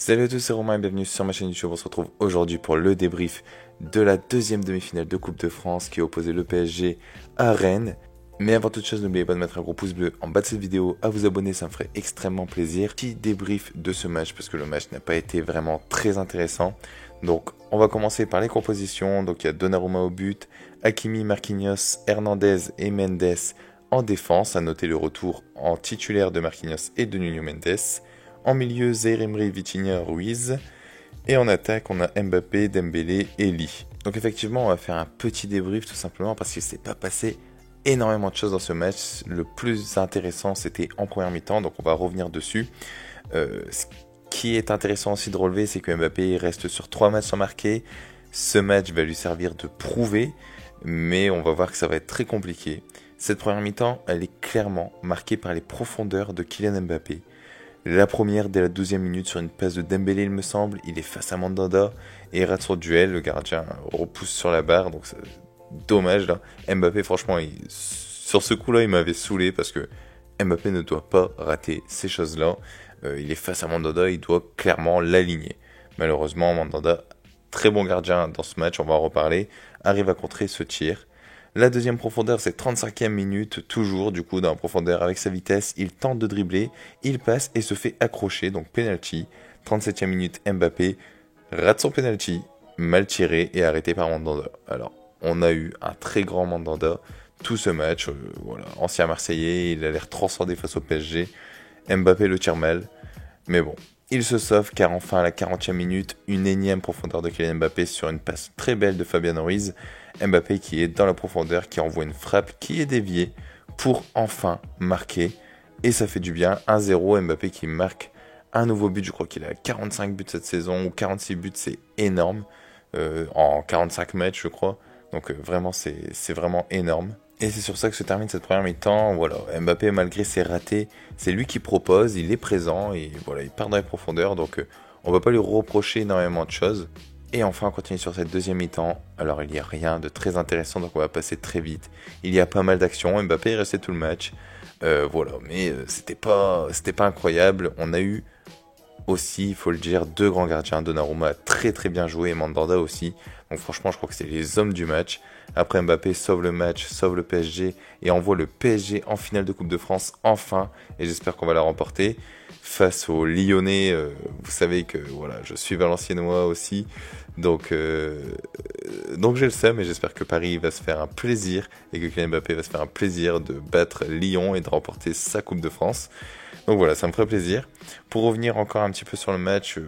Salut à tous, c'est Romain et bienvenue sur ma chaîne YouTube. On se retrouve aujourd'hui pour le débrief de la deuxième demi-finale de Coupe de France qui opposait le PSG à Rennes. Mais avant toute chose, n'oubliez pas de mettre un gros pouce bleu en bas de cette vidéo, à vous abonner, ça me ferait extrêmement plaisir. Petit débrief de ce match parce que le match n'a pas été vraiment très intéressant. Donc on va commencer par les compositions. Donc il y a Donnarumma au but, Hakimi, Marquinhos, Hernandez et Mendes en défense. À noter le retour en titulaire de Marquinhos et de Nuno Mendes. En milieu, Zaïre Emery, Vitinha, Ruiz. Et en attaque, on a Mbappé, Dembélé et Ly. Donc effectivement, on va faire un petit débrief tout simplement parce qu'il ne s'est pas passé énormément de choses dans ce match. Le plus intéressant, c'était en première mi-temps, donc on va revenir dessus. Ce qui est intéressant aussi de relever, c'est que Mbappé reste sur 3 matchs sans marquer. Ce match va lui servir de prouver, mais on va voir que ça va être très compliqué. Cette première mi-temps, elle est clairement marquée par les profondeurs de Kylian Mbappé. La première dès la 12e minute sur une passe de Dembélé, il me semble, il est face à Mandanda et il rate son duel, le gardien repousse sur la barre, donc c'est dommage là. Mbappé franchement, sur ce coup-là, il m'avait saoulé parce que Mbappé ne doit pas rater ces choses-là. Il est face à Mandanda, il doit clairement l'aligner. Malheureusement, Mandanda, très bon gardien dans ce match, on va en reparler, arrive à contrer ce tir. La deuxième profondeur, c'est 35e minute, toujours du coup dans la profondeur avec sa vitesse, il tente de dribbler, il passe et se fait accrocher, donc penalty. 37e minute, Mbappé rate son penalty, mal tiré et arrêté par Mandanda. Alors, on a eu un très grand Mandanda tout ce match, voilà, ancien Marseillais, il a l'air transcendé face au PSG. Mbappé le tire mal, mais bon, il se sauve car enfin à la 40e minute, une énième profondeur de Kylian Mbappé sur une passe très belle de Fabian Ruiz. Mbappé qui est dans la profondeur, qui envoie une frappe qui est déviée pour enfin marquer. Et ça fait du bien, 1-0, Mbappé qui marque un nouveau but, je crois qu'il a 45 buts cette saison, ou 46 buts, c'est énorme, en 45 matchs je crois. Donc vraiment c'est vraiment énorme. Et c'est sur ça que se termine cette première mi-temps. Voilà, Mbappé, malgré ses ratés, c'est lui qui propose, il est présent et voilà, il part dans les profondeurs. Donc on va pas lui reprocher énormément de choses. Et enfin, on continue sur cette deuxième mi-temps. Alors il n'y a rien de très intéressant, donc on va passer très vite. Il y a pas mal d'actions. Mbappé est resté tout le match. Voilà, mais c'était pas incroyable. On a eu aussi, il faut le dire, deux grands gardiens. Donnarumma a très très bien joué et Mandanda aussi. Donc franchement, je crois que c'est les hommes du match. Après, Mbappé sauve le match, sauve le PSG et envoie le PSG en finale de Coupe de France enfin. Et j'espère qu'on va la remporter face aux Lyonnais. Vous savez que voilà, je suis Valenciennois aussi. Donc j'ai le seum et j'espère que Paris va se faire un plaisir et que Kylian Mbappé va se faire un plaisir de battre Lyon et de remporter sa Coupe de France. Donc voilà, ça me ferait plaisir. Pour revenir encore un petit peu sur le match,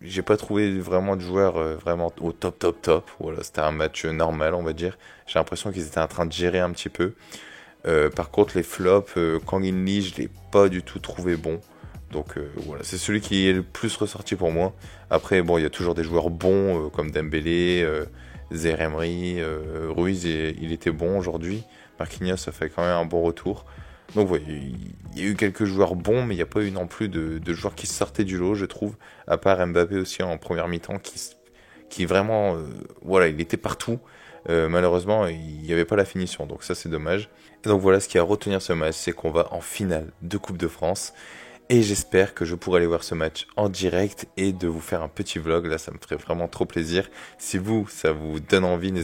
j'ai pas trouvé vraiment de joueurs vraiment au top. Voilà, c'était un match normal, on va dire. J'ai l'impression qu'ils étaient en train de gérer un petit peu. Par contre, les flops, Kang-in Lee, je l'ai pas du tout trouvé bon. Donc voilà, c'est celui qui est le plus ressorti pour moi. Après, bon, il y a toujours des joueurs bons comme Dembélé, Zaïre Emery, Ruiz, il était bon aujourd'hui. Marquinhos, ça fait quand même un bon retour. Donc voilà, il y a eu quelques joueurs bons, mais il n'y a pas eu non plus de joueurs qui sortaient du lot, je trouve. À part Mbappé aussi en première mi-temps, qui vraiment, voilà, il était partout. Malheureusement, il n'y avait pas la finition, donc ça c'est dommage. Et donc voilà, ce qui a à retenir ce match, c'est qu'on va en finale de Coupe de France. Et j'espère que je pourrai aller voir ce match en direct et de vous faire un petit vlog. Là, ça me ferait vraiment trop plaisir. Si vous, ça vous donne envie, n'hésitez